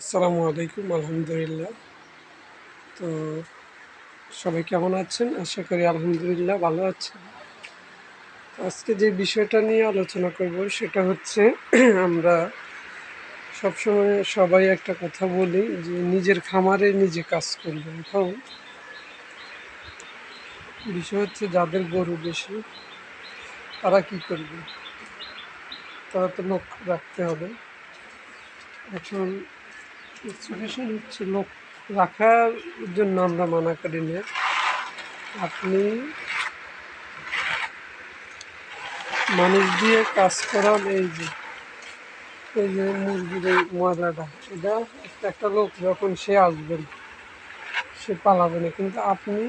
আসসালামু আলাইকুম। আলহামদুলিল্লাহ। তো সবাই কেমন আছেন? আশা করি আলহামদুলিল্লাহ ভালো আছেন। আজকে যে বিষয়টা নিয়ে আলোচনা করব সেটা হচ্ছে আমরা সবসময় সবাই একটা কথা বলি যে নিজের খামারে নিজে কাজ করবে। এখন বিষয় হচ্ছে যাদের গরু বেশি তারা কি করবে? তারা তো লোক রাখতে হবে। এখন সিচুয়েশন হচ্ছে লোক রাখার জন্য আমরা মানা করি না। আপনি মানুষ দিয়ে কাজ করান, এই যে মুরগির এই ময়লাটা, এটা একটা লোক যখন সে আসবেন সে পালাবে না, কিন্তু আপনি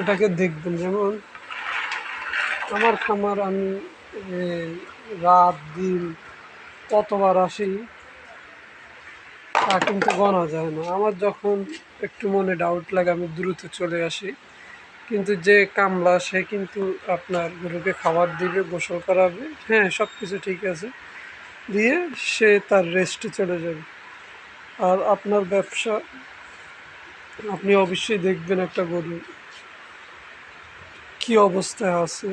এটাকে দেখবেন। যেমন আমার খামার, আমি রাত দিন কতবার আসি তা কিন্তু গোনা যায় না। আমার যখন একটু মনে ডাউট লাগে আমি দ্রুত চলে আসি, কিন্তু যে কামলা সে কিন্তু আপনার গরুকে খাবার দিবে, গোসল করাবে, হ্যাঁ সব কিছু ঠিক আছে, দিয়ে সে তার রেস্টে চলে যাবে। আর আপনার ব্যবসা, আপনি অবশ্যই দেখবেন একটা গরু কী অবস্থায় আছে,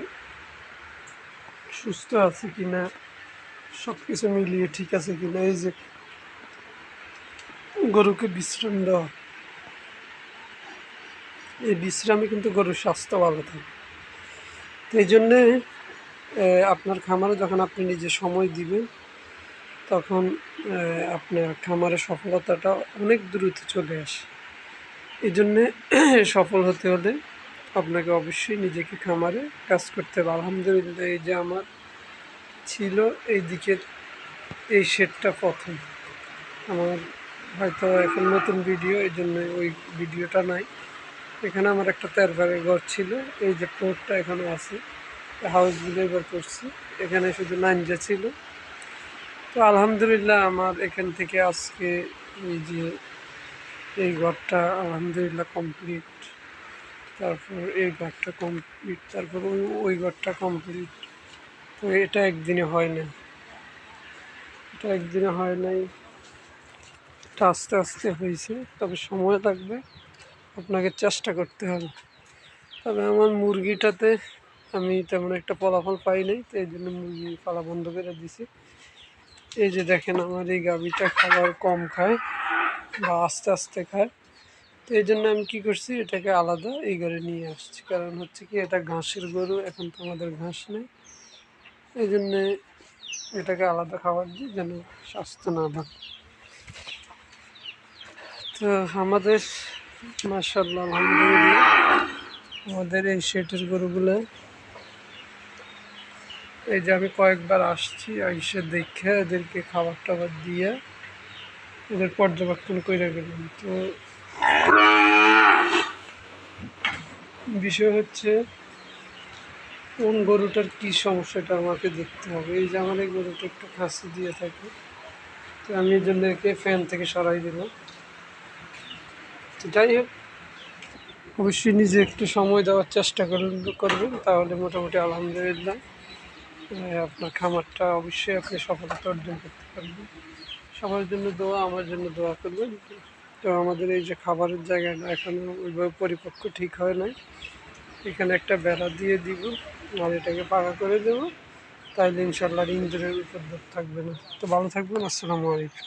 সুস্থ আছে কিনা, সব কিছু মিলিয়ে ঠিক আছে কিনা। এই যে গরুকে বিশ্রাম দেওয়া, এই বিশ্রামে কিন্তু গরুর স্বাস্থ্য ভালো থাকে। তো এই জন্যে আপনার খামারে যখন আপনি নিজে সময় দিবেন তখন আপনার খামারের সফলতাটা অনেক দ্রুত চলে আসে। এই জন্যে সফল হতে হলে আপনাকে অবশ্যই নিজেকে খামারে কাজ করতে হবে। আলহামদুলিল্লাহ, এই যে আমার ছিল এই দিকের এই শেডটা প্রথম আমার, হয়তো এখন নতুন ভিডিও এই জন্য ওই ভিডিওটা নাই। এখানে আমার একটা 13 ভাগের ঘর ছিল, এই যে ফ্লোরটা এখনও আছে, হাউসগুলো এবার করছি। এখানে শুধু নাইনজা ছিল। তো আলহামদুলিল্লাহ আমার এখান থেকে আজকে এই যে এই ঘরটা আলহামদুলিল্লাহ কমপ্লিট, তারপর এই ঘরটা কমপ্লিট, তারপর ওই ঘরটা কমপ্লিট। তো এটা একদিনে হয় না, এটা একদিনে হয় নাই, এটা আস্তে আস্তে হয়েছে। তবে সময় লাগবে, আপনাকে চেষ্টা করতে হবে। তবে আমার মুরগিটাতে আমি তেমন একটা ফলাফল পাই নাই, তো এই জন্য মুরগি পালা বন্ধ করে দিছি। এই যে দেখেন আমার এই গাভীটা খাবার কম খায় বা আস্তে আস্তে খায়। তো এই জন্য আমি কী করছি, এটাকে আলাদা এই ঘরে নিয়ে আসছি। কারণ হচ্ছে কি, এটা ঘাসের গরু, এখন তো আমাদের ঘাস নেই, এই জন্যে এটাকে আলাদা খাবার দিই যেন স্বাস্থ্য না ভাঙে। তো আমাদের মাশাআল্লাহ আলহামদুলিল্লাহ আমাদের এই শেটের গরুগুলো, এই যে আমি কয়েকবার আসছি, এসে দেখে এদেরকে খাবার টাবার দিয়ে এদের পর্যবেক্ষণ করে গেলাম। তো বিষয় হচ্ছে কোন গরুটার কী সমস্যাটা আমাকে দেখতে হবে। এই যে আমার এই গরুটা একটু খাসি দিয়ে থাকে, তো আমি এই জন্য একে ফ্যান থেকে সরাই দিলাম। তো যাই হোক, অবশ্যই নিজে একটু সময় দেওয়ার চেষ্টা করবেন, তাহলে মোটামুটি আলহামদুলিল্লাহ আপনার খামারটা অবশ্যই আপনি সফলতা অর্জন করতে পারবেন। সবার জন্য দোয়া, আমার জন্য দোয়া করবেন। তো আমাদের এই যে খাবারের জায়গাটা এখনও ওইভাবে পরিপক্ক ঠিক হয় নাই, এখানে একটা বেড়া দিয়ে দিব আর এটাকে পাকা করে দেবো, তাইলে ইনশাল্লাহ ইঞ্জিনের উপদ্রব থাকবে না। তো ভালো থাকবেন। আসসালামু আলাইকুম।